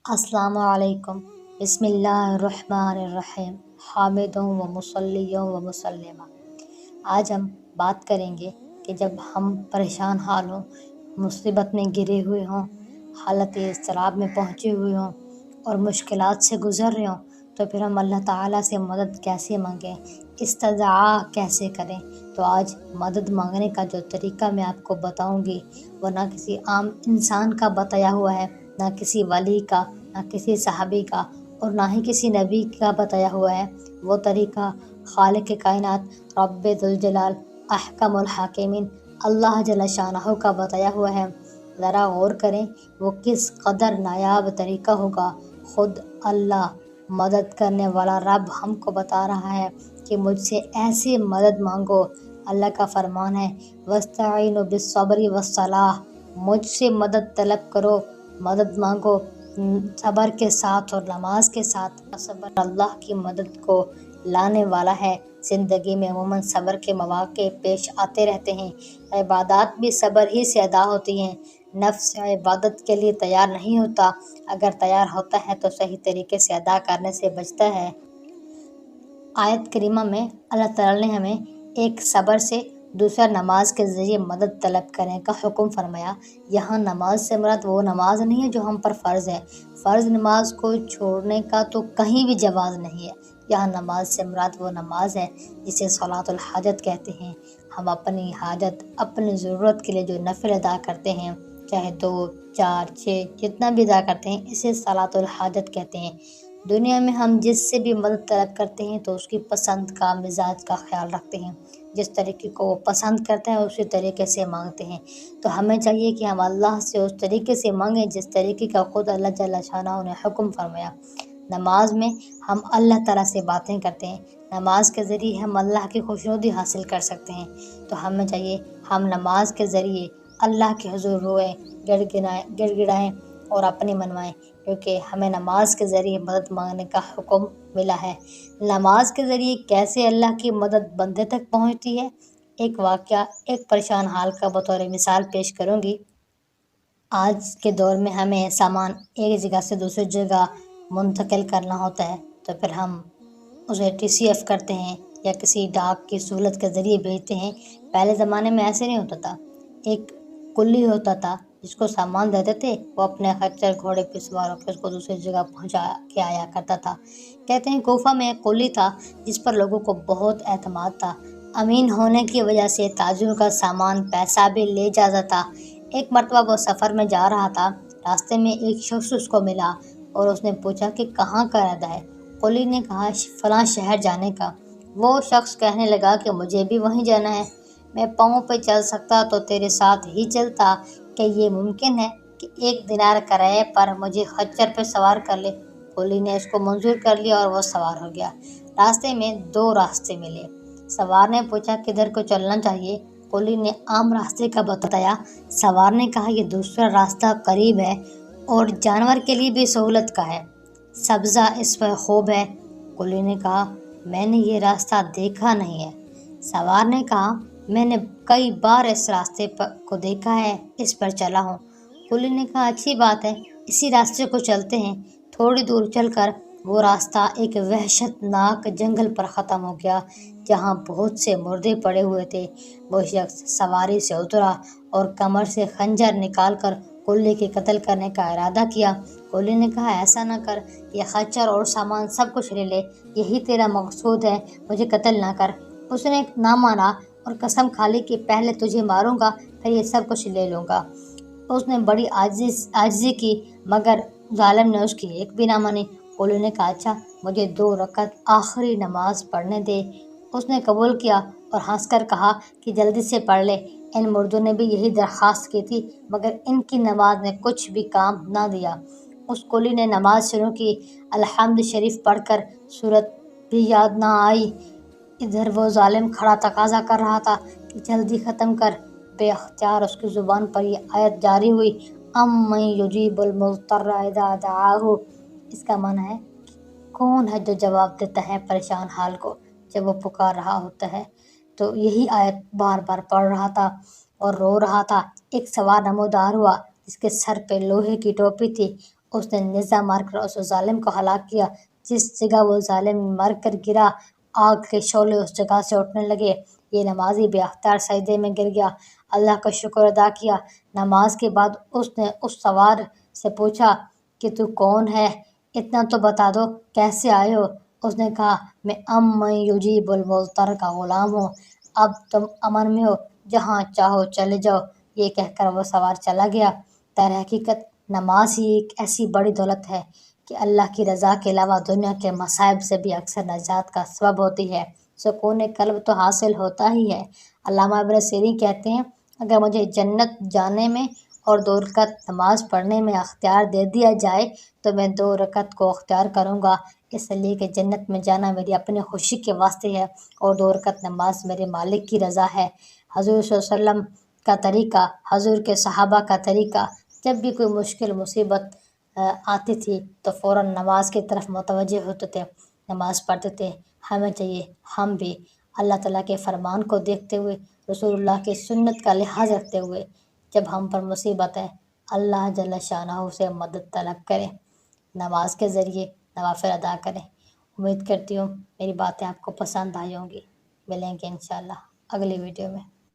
السلام علیکم۔ بسم اللہ الرحمن الرحیم۔ حامدوں و مصلیوں و مسلمہ۔ آج ہم بات کریں گے کہ جب ہم پریشان حال ہوں، مصیبت میں گرے ہوئے ہوں، حالت اضطراب میں پہنچے ہوئے ہوں اور مشکلات سے گزر رہے ہوں تو پھر ہم اللہ تعالیٰ سے مدد کیسے مانگیں، استدعا کیسے کریں۔ تو آج مدد مانگنے کا جو طریقہ میں آپ کو بتاؤں گی وہ نہ کسی عام انسان کا بتایا ہوا ہے، نہ کسی ولی کا، نہ کسی صحابی کا، اور نہ ہی کسی نبی کا بتایا ہوا ہے۔ وہ طریقہ خالق کائنات رب ذوالجلال احکم الحاکمین اللہ جل شانہ کا بتایا ہوا ہے۔ ذرا غور کریں وہ کس قدر نایاب طریقہ ہوگا۔ خود اللہ مدد کرنے والا رب ہم کو بتا رہا ہے کہ مجھ سے ایسے مدد مانگو۔ اللہ کا فرمان ہے وَاسْتَعِينُوا بِالصَّبْرِ وَالصَّلَاةِ، مجھ سے مدد طلب کرو، مدد مانگو صبر کے ساتھ اور نماز کے ساتھ۔ صبر اللہ کی مدد کو لانے والا ہے۔ زندگی میں عموماً صبر کے مواقع پیش آتے رہتے ہیں۔ عبادات بھی صبر ہی سے ادا ہوتی ہیں۔ نفس عبادت کے لیے تیار نہیں ہوتا، اگر تیار ہوتا ہے تو صحیح طریقے سے ادا کرنے سے بچتا ہے۔ آیت کریمہ میں اللہ تعالیٰ نے ہمیں ایک صبر سے دوسرا نماز کے ذریعے مدد طلب کرنے کا حکم فرمایا۔ یہاں نماز سے مراد وہ نماز نہیں ہے جو ہم پر فرض ہے۔ فرض نماز کو چھوڑنے کا تو کہیں بھی جواز نہیں ہے۔ یہاں نماز سے مراد وہ نماز ہے جسے صلاۃ الحاجت کہتے ہیں۔ ہم اپنی حاجت، اپنی ضرورت کے لیے جو نفل ادا کرتے ہیں، چاہے 2، 4، 6 جتنا بھی ادا کرتے ہیں، اسے صلاۃ الحاجت کہتے ہیں۔ دنیا میں ہم جس سے بھی مدد طلب کرتے ہیں تو اس کی پسند کا، مزاج کا خیال رکھتے ہیں۔ جس طریقے کو وہ پسند کرتا ہے اسی طریقے سے مانگتے ہیں۔ تو ہمیں چاہیے کہ ہم اللہ سے اس طریقے سے مانگیں جس طریقے کا خود اللہ جل شانہ نے حکم فرمایا۔ نماز میں ہم اللہ تعالیٰ سے باتیں کرتے ہیں۔ نماز کے ذریعے ہم اللہ کی خوشنودی حاصل کر سکتے ہیں۔ تو ہمیں چاہیے ہم نماز کے ذریعے اللہ کے حضور روئیں، گڑ گڑائیں اور اپنی منوائیں، کیونکہ ہمیں نماز کے ذریعے مدد مانگنے کا حکم ملا ہے۔ نماز کے ذریعے کیسے اللہ کی مدد بندے تک پہنچتی ہے، ایک واقعہ ایک پریشان حال کا بطور مثال پیش کروں گی۔ آج کے دور میں ہمیں سامان ایک جگہ سے دوسری جگہ منتقل کرنا ہوتا ہے تو پھر ہم اسے TCF کرتے ہیں یا کسی ڈاک کی سہولت کے ذریعے بھیجتے ہیں۔ پہلے زمانے میں ایسے نہیں ہوتا تھا۔ ایک کلی ہوتا تھا جس کو سامان دیتے تھے، وہ اپنے خچر گھوڑے پہ سوار ہو کے اس کو دوسری جگہ پہنچا کے آیا کرتا تھا۔ کہتے ہیں کوفہ میں ایک کلی تھا جس پر لوگوں کو بہت اعتماد تھا۔ امین ہونے کی وجہ سے تاجروں کا سامان، پیسہ بھی لے جاتا تھا۔ ایک مرتبہ وہ سفر میں جا رہا تھا، راستے میں ایک شخص اس کو ملا اور اس نے پوچھا کہ کہاں کا ارادہ ہے۔ کلی نے کہا فلاں شہر جانے کا۔ وہ شخص کہنے لگا کہ مجھے بھی وہیں جانا ہے، میں پاؤں پہ چل سکتا تو تیرے ساتھ ہی چلتا، کہ یہ ممکن ہے کہ 1 دینار کرائے پر مجھے خچر پہ سوار کر لے۔ کلی نے اس کو منظور کر لیا اور وہ سوار ہو گیا۔ راستے میں 2 راستے ملے۔ سوار نے پوچھا کدھر کو چلنا چاہیے، کلی نے عام راستے کا بتایا۔ سوار نے کہا یہ دوسرا راستہ قریب ہے اور جانور کے لیے بھی سہولت کا ہے، سبزہ اس پر خوب ہے۔ کلی نے کہا میں نے یہ راستہ دیکھا نہیں ہے۔ سوار نے کہا میں نے کئی بار اس راستے کو دیکھا ہے، اس پر چلا ہوں۔ کلی نے کہا اچھی بات ہے، اسی راستے کو چلتے ہیں۔ تھوڑی دور چل کر وہ راستہ ایک وحشت ناک جنگل پر ختم ہو گیا جہاں بہت سے مردے پڑے ہوئے تھے۔ وہ شخص سواری سے اترا اور کمر سے خنجر نکال کر کلی کے قتل کرنے کا ارادہ کیا۔ کلی نے کہا ایسا نہ کر، یہ خچر اور سامان سب کچھ لے لے، یہی تیرا مقصود ہے، مجھے قتل نہ کر۔ اس نے نہ مانا اور قسم کھا لی کہ پہلے تجھے ماروں گا پھر یہ سب کچھ لے لوں گا۔ اس نے بڑی عاجزی کی مگر ظالم نے اس کی ایک بھی نہ مانی۔ کلی نے کہا اچھا مجھے 2 رکعت آخری نماز پڑھنے دے۔ اس نے قبول کیا اور ہنس کر کہا کہ جلدی سے پڑھ لے۔ ان مردوں نے بھی یہی درخواست کی تھی مگر ان کی نماز نے کچھ بھی کام نہ دیا۔ اس کلی نے نماز شروع کی، الحمد شریف پڑھ کر سورت بھی یاد نہ آئی۔ ادھر وہ ظالم کھڑا تقاضا کر رہا تھا کہ جلدی ختم کر۔ بے اختیار اس کی زبان پر یہ آیت جاری ہوئی امن یجیب المضطر اذا دعاہ۔ اس کا معنی ہے کون ہے جو جواب دیتا ہے پریشان حال کو جب وہ پکار رہا ہوتا ہے۔ تو یہی آیت بار بار پڑھ رہا تھا اور رو رہا تھا۔ ایک سوار نمودار ہوا جس کے سر پہ لوہے کی ٹوپی تھی، اس نے نیزہ مار کر اس ظالم کو ہلاک کیا۔ جس جگہ وہ ظالم مر کر گرا، آگ کے شعلے اس جگہ سے اٹھنے لگے۔ یہ نمازی بے اختیار سجدے میں گر گیا، اللہ کا شکر ادا کیا۔ نماز کے بعد اس نے اس سوار سے پوچھا کہ تو کون ہے؟ اتنا تو بتا دو کیسے آئے ہو؟ اس نے کہا میں من یجیب المضطر کا غلام ہوں، اب تم امن میں ہو، جہاں چاہو چلے جاؤ۔ یہ کہہ کر وہ سوار چلا گیا۔ در حقیقت نماز ہی ایک ایسی بڑی دولت ہے کہ اللہ کی رضا کے علاوہ دنیا کے مصائب سے بھی اکثر نجات کا سبب ہوتی ہے۔ سکون قلب تو حاصل ہوتا ہی ہے۔ علامہ ابن سیرین کہتے ہیں اگر مجھے جنت جانے میں اور 2 رکعت نماز پڑھنے میں اختیار دے دیا جائے تو میں 2 رکعت کو اختیار کروں گا، اس لیے کہ جنت میں جانا میری اپنی خوشی کے واسطے ہے اور 2 رکعت نماز میرے مالک کی رضا ہے۔ حضور صلی اللہ علیہ وسلم کا طریقہ، حضور کے صحابہ کا طریقہ، جب بھی کوئی مشکل مصیبت آتی تھی تو فوراً نماز کی طرف متوجہ ہوتے تھے، نماز پڑھتے تھے۔ ہمیں چاہیے ہم بھی اللہ تعالیٰ کے فرمان کو دیکھتے ہوئے، رسول اللہ کی سنت کا لحاظ رکھتے ہوئے، جب ہم پر مصیبت ہے اللہ جل شانہ سے مدد طلب کریں، نماز کے ذریعے نوافل ادا کریں۔ امید کرتی ہوں میری باتیں آپ کو پسند آئی ہوں گی۔ ملیں گے انشاءاللہ اگلی ویڈیو میں۔